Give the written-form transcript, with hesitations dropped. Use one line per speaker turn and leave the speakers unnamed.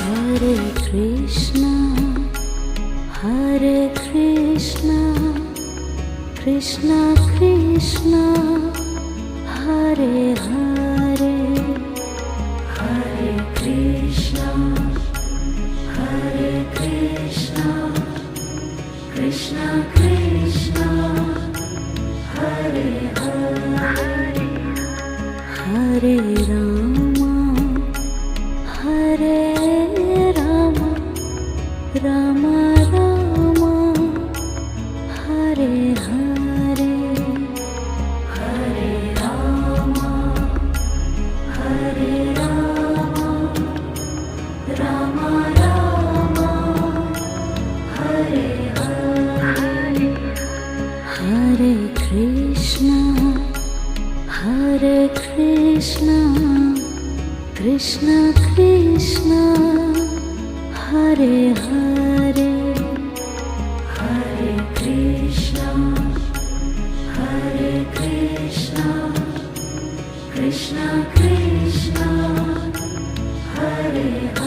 Hare Krishna, Hare Krishna, Krishna Krishna, Hare Hare, Hare Krishna, Hare Krishna, Krishna Krishna, Hare Hare, Hare Rama, Hare Rama, Rama Rama, Hare Hare, Hare Rama, Hare Rama, Rama Rama, Hare Hare, Hare Krishna, Hare Krishna, Krishna Krishna, Hare Hare, Hare Krishna, Hare Krishna, Krishna Krishna, Hare Hare.